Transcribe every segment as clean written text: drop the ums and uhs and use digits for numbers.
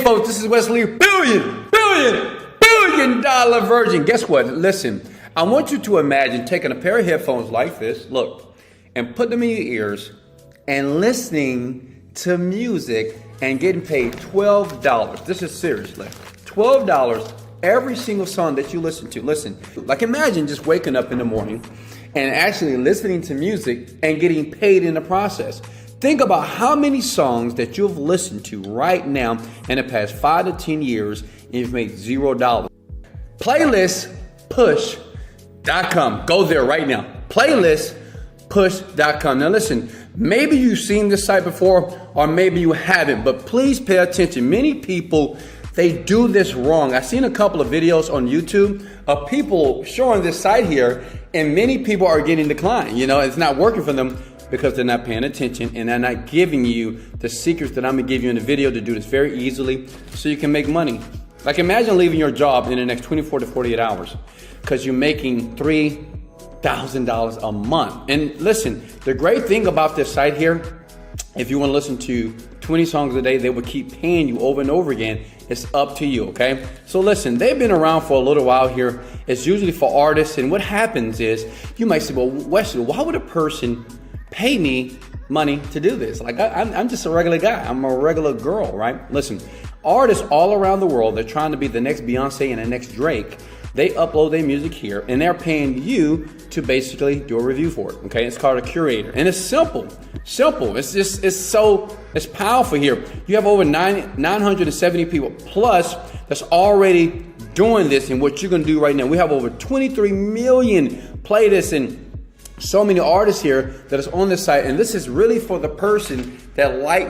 folks, this is Wesley, billion dollar virgin. Guess what? Listen, I want you to imagine taking a pair of headphones like this, look, and put them in your ears and listening to music and getting paid $12. This is seriously $12 every single song that you listen to. Listen, like imagine just waking up in the morning and actually listening to music and getting paid in the process. Think about how many songs that you've listened to right now in the past 5 to 10 years and you've made $0. Playlistpush.com. Go there right now. Playlistpush.com. Now listen, maybe you've seen this site before or maybe you haven't, but please pay attention. Many people, they do this wrong. I've seen a couple of videos on YouTube of people showing this site here, and many people are getting declined. You know, it's not working for them because they're not paying attention and they're not giving you the secrets that I'm gonna give you in the video to do this very easily so you can make money. Like imagine leaving your job in the next 24 to 48 hours because you're making $3,000 a month. And listen, the great thing about this site here, if you want to listen to 20 songs a day, they will keep paying you over and over again. It's up to you, okay? So listen, they've been around for a little while here. It's usually for artists. And what happens is, you might say, well, Wesley, why would a person pay me money to do this? Like, I'm just a regular guy. I'm a regular girl, right? Listen, artists all around the world, they're trying to be the next Beyonce and the next Drake. They upload their music here and they're paying you to basically do a review for it. Okay, it's called a curator. And it's simple. It's powerful here. You have over 970 people plus that's already doing this and what you're gonna do right now. We have over 23 million playlists and so many artists here that is on this site, and this is really for the person that like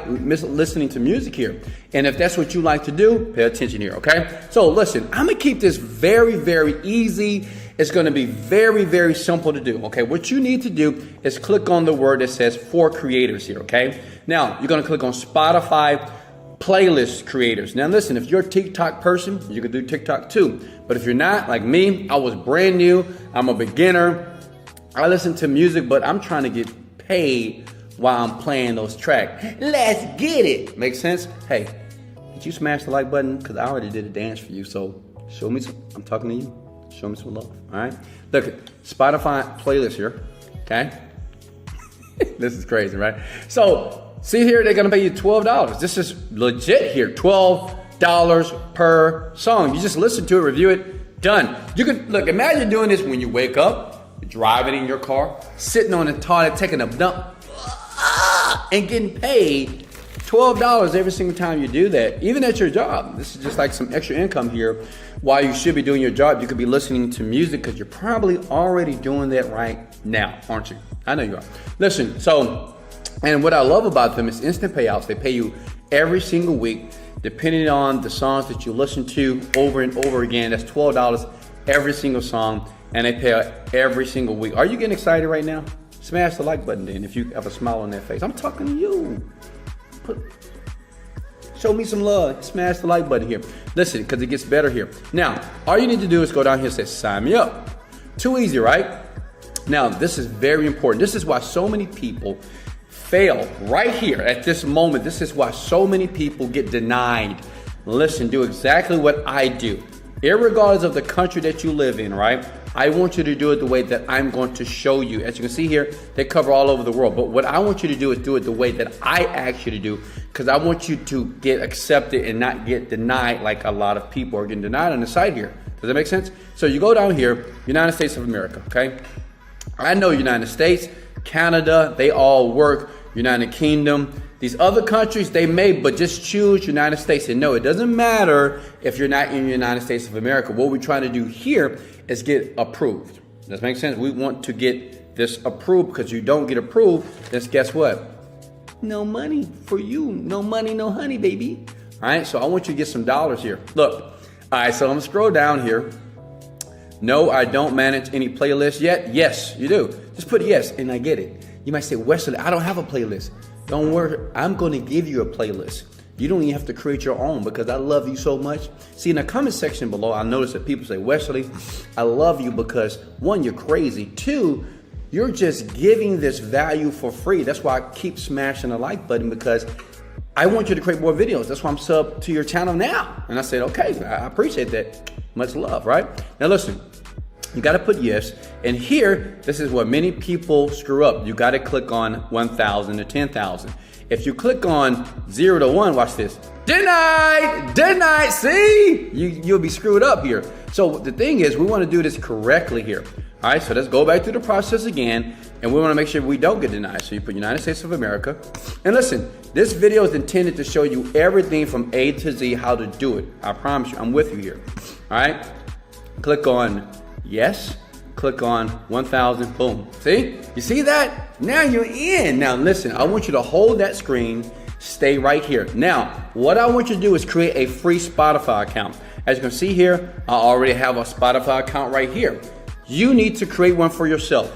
listening to music here. And if that's what you like to do, pay attention here, okay? So listen, I'm gonna keep this very, very easy. It's gonna be very, very simple to do, okay? What you need to do is click on the word that says for creators here, okay? Now, you're gonna click on Spotify playlist creators. Now listen, if you're a TikTok person, you can do TikTok too. But if you're not, like me, I was brand new, I'm a beginner. I listen to music, but I'm trying to get paid while I'm playing those tracks. Let's get it. Make sense? Hey, did you smash the like button? Because I already did a dance for you. So show me some, I'm talking to you. Show me some love, all right? Look, Spotify playlist here, okay? This is crazy, right? So see here, they're gonna pay you $12. This is legit here, $12 per song. You just listen to it, review it, done. You can, look, imagine doing this when you wake up, driving in your car, sitting on the toilet, taking a dump, and getting paid $12 every single time you do that, even at your job. This is just like some extra income here. While you should be doing your job, you could be listening to music because you're probably already doing that right now, aren't you? I know you are. Listen, so, and what I love about them is instant payouts. They pay you every single week, depending on the songs that you listen to over and over again. That's $12 every single song. And they pay every single week. Are you getting excited right now? Smash the like button then if you have a smile on that face. I'm talking to you. Show me some love. Smash the like button here. Listen, because it gets better here. Now, all you need to do is go down here and say, sign me up. Too easy, right? Now, this is very important. This is why so many people fail right here at this moment. This is why so many people get denied. Listen, do exactly what I do. Irregardless of the country that you live in, right? I want you to do it the way that I'm going to show you. As you can see here, they cover all over the world. But what I want you to do is do it the way that I ask you to do, because I want you to get accepted and not get denied like a lot of people are getting denied on the site here. Does that make sense? So you go down here, United States of America, okay? I know United States, Canada, they all work, United Kingdom. These other countries, they may, but just choose United States. And no, it doesn't matter if you're not in the United States of America. What we're trying to do here is get approved. Does that make sense? We want to get this approved, because you don't get approved, then guess what? No money for you. No money, no honey, baby. All right, so I want you to get some dollars here. Look, all right, so I'm gonna scroll down here. No, I don't manage any playlists yet. Yes, you do. Just put yes, and I get it. You might say, Wesley, I don't have a playlist. Don't worry, I'm gonna give you a playlist. You don't even have to create your own, because I love you so much. See, in the comment section below, I notice that people say, Wesley, I love you because, one, you're crazy. Two, you're just giving this value for free. That's why I keep smashing the like button, because I want you to create more videos. That's why I'm sub to your channel now. And I said, okay, I appreciate that. Much love, right? Now listen, you got to put yes. And here, this is where many people screw up. You got to click on 1,000 to 10,000. If you click on 0 to 1, watch this. Denied, see? You'll be screwed up here. So the thing is, we want to do this correctly here. All right, so let's go back through the process again, and we want to make sure we don't get denied. So you put United States of America. And listen, this video is intended to show you everything from A to Z how to do it. I promise you, I'm with you here. All right, click on yes, click on 1,000, boom. See? You see that? Now you're in. Now listen, I want you to hold that screen, stay right here. Now, what I want you to do is create a free Spotify account. As you can see here, I already have a Spotify account right here. You need to create one for yourself,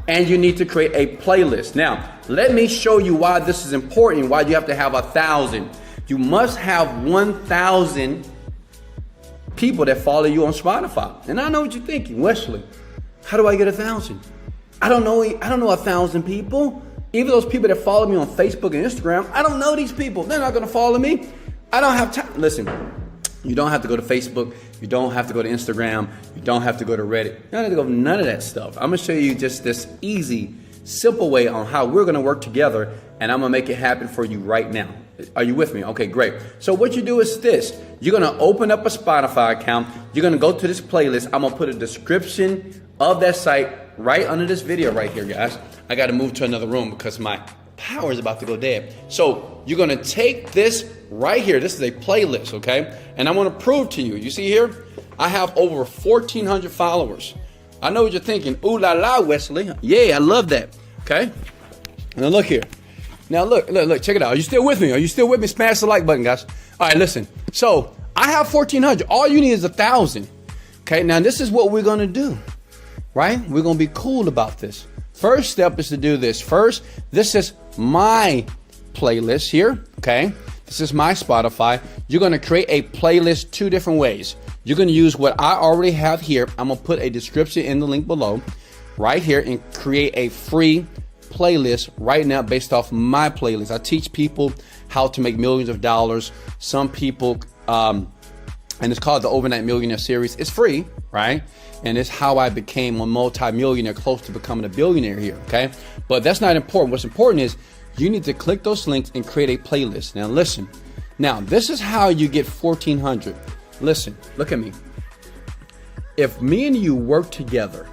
and you need to create a playlist. Now, let me show you why this is important, why you have to have 1,000. You must have 1,000 people that follow you on Spotify. And I know what you're thinking, Wesley, how do I get 1,000? I don't know 1,000 people. Even those people that follow me on Facebook and Instagram, I don't know these people. They're not gonna follow me. I don't have time. Listen, you don't have to go to Facebook. You don't have to go to Instagram. You don't have to go to Reddit. You don't have to go none of that stuff. I'm gonna show you just this easy, simple way on how we're gonna work together, and I'm gonna make it happen for you right now. Are you with me? Okay, great. So what you do is this. You're gonna open up a Spotify account. You're gonna go to this playlist. I'm gonna put a description of that site right under this video right here, guys. I gotta move to another room because my power is about to go dead. So you're gonna take this right here. This is a playlist, okay? And I wanna prove to you. You see here? I have over 1,400 followers. I know what you're thinking. Ooh la la, Wesley. Yeah, I love that. Okay? Now look here. Now look, check it out. Are you still with me? Are you still with me? Smash the like button, guys. All right, listen. So I have 1,400. All you need is 1,000. Okay, now this is what we're gonna do, right? We're gonna be cool about this. First step is to do this. First, this is my playlist here, okay? This is my Spotify. You're gonna create a playlist 2 different ways. You're gonna use what I already have here. I'm gonna put a description in the link below, right here, and create a free playlist right now based off my playlist. I teach people how to make millions of dollars. Some people, and it's called the Overnight Millionaire Series. It's free, right? And it's how I became a multi-millionaire, close to becoming a billionaire here, okay? But that's not important. What's important is you need to click those links and create a playlist. Now listen, now this is how you get 1,400. Listen, look at me. If me and you work together,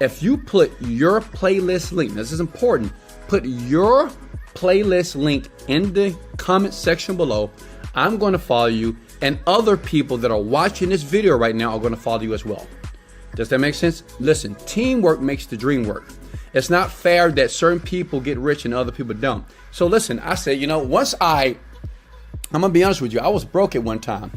if you put your playlist link, this is important, put your playlist link in the comment section below, I'm going to follow you, and other people that are watching this video right now are going to follow you as well. Does that make sense? Listen, teamwork makes the dream work. It's not fair that certain people get rich and other people don't. So listen, I said, you know, once I'm going to be honest with you, I was broke at one time,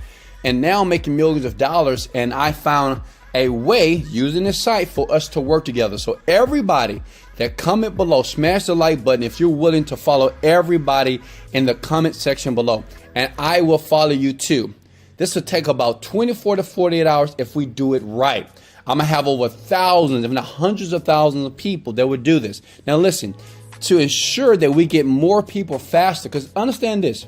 and now I'm making millions of dollars, and I found a way using this site for us to work together. So everybody that comment below, smash the like button if you're willing to follow everybody in the comment section below, and I will follow you too. This will take about 24 to 48 hours if we do it right. I'm gonna have over thousands, if not hundreds of thousands of people that would do this. Now listen, to ensure that we get more people faster, because understand this,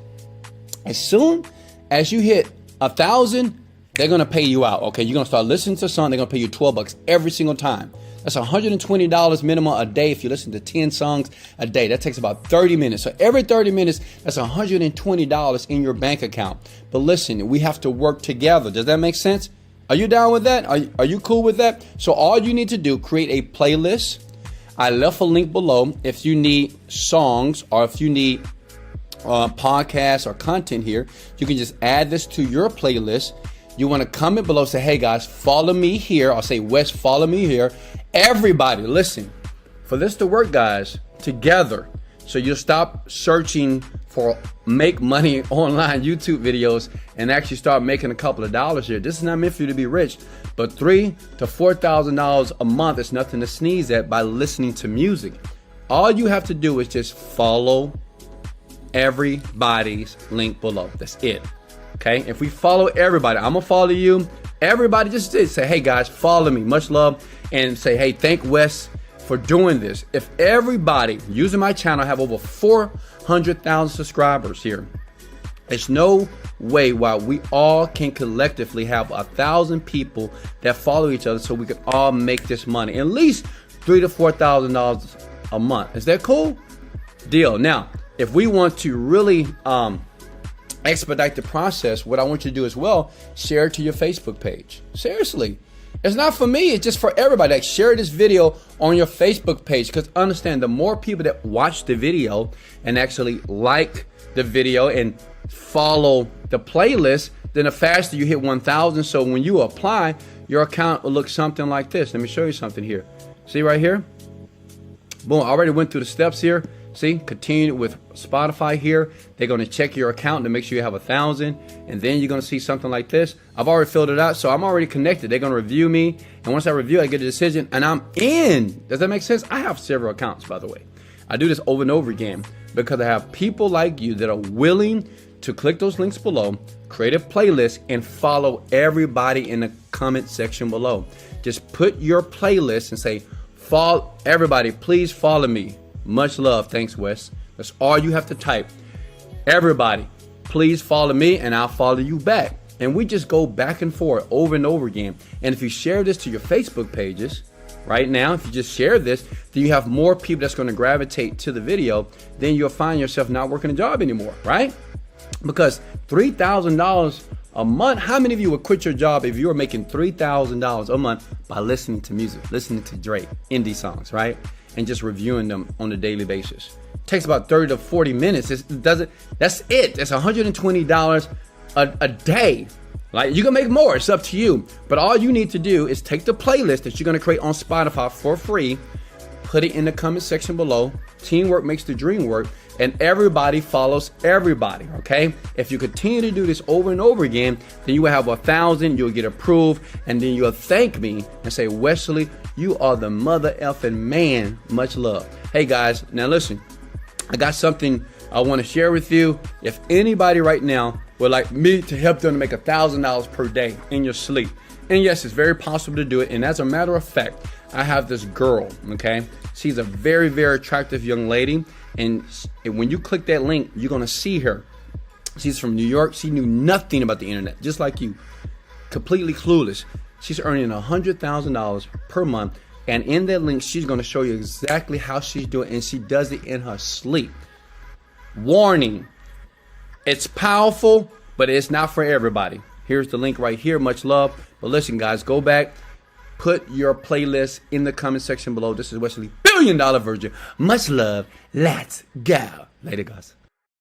as soon as you hit 1,000, they're gonna pay you out, okay? You're gonna start listening to songs, they're gonna pay you $12 every single time. That's $120 minimum a day if you listen to 10 songs a day. That takes about 30 minutes. So every 30 minutes, that's $120 in your bank account. But listen, we have to work together. Does that make sense? Are you down with that? Are you cool with that? So all you need to do, create a playlist. I left a link below if you need songs or if you need podcasts or content here. You can just add this to your playlist. You want to comment below, say, hey guys, follow me here. I'll say, Wes, follow me here. Everybody, listen, for this to work, guys, together, so you'll stop searching for make money online YouTube videos and actually start making a couple of dollars here. This is not meant for you to be rich, but $3,000 to $4,000 a month is nothing to sneeze at by listening to music. All you have to do is just follow everybody's link below. That's it. Okay, if we follow everybody, I'm gonna follow you. Everybody just say, hey guys, follow me. Much love. And say, hey, thank Wes for doing this. If everybody using my channel have over 400,000 subscribers here, there's no way why we all can collectively have 1,000 people that follow each other so we can all make this money. At least $3,000 to $4,000 a month. Is that cool? Deal. Now, if we want to really expedite the process, what I want you to do as well, share it to your Facebook page. Seriously. It's not for me, it's just for everybody. Like, share this video on your Facebook page, because understand, the more people that watch the video and actually like the video and follow the playlist, then the faster you hit 1,000. So when you apply, your account will look something like this. Let me show you something here. See right here? Boom, I already went through the steps here. See, continue with Spotify here. They're going to check your account to make sure you have 1,000. And then you're going to see something like this. I've already filled it out, so I'm already connected. They're going to review me. And once I review, I get a decision, and I'm in. Does that make sense? I have several accounts, by the way. I do this over and over again because I have people like you that are willing to click those links below, create a playlist, and follow everybody in the comment section below. Just put your playlist and say, follow everybody, please follow me. Much love. Thanks, Wes. That's all you have to type. Everybody, please follow me and I'll follow you back. And we just go back and forth over and over again. And if you share this to your Facebook pages right now, if you just share this, then you have more people that's going to gravitate to the video. Then you'll find yourself not working a job anymore, right? Because $3,000 a month, how many of you would quit your job if you were making $3,000 a month by listening to music, listening to Drake, indie songs, right? And just reviewing them on a daily basis. It takes about 30 to 40 minutes. That's it. It's $120 a day. Like, you can make more, it's up to you. But all you need to do is take the playlist that you're gonna create on Spotify for free, put it in the comment section below. Teamwork makes the dream work, and everybody follows everybody, okay? If you continue to do this over and over again, then you will have 1,000, you'll get approved, and then you'll thank me and say, Wesley, you are the mother effing man. Much love. Hey guys, now listen, I got something I want to share with you. If anybody right now would like me to help them to make $1,000 per day in your sleep, and yes, it's very possible to do it. And as a matter of fact, I have this girl, okay? She's a very, very attractive young lady. And when you click that link, you're going to see her. She's from New York. She knew nothing about the internet, just like you. Completely clueless. She's earning $100,000 per month. And in that link, she's going to show you exactly how she's doing. And she does it in her sleep. Warning. It's powerful, but it's not for everybody. Here's the link right here. Much love. But listen, guys, go back. Put your playlist in the comment section below. This is Wesley, $1 Billion Virgin. Much love. Let's go. Later, guys.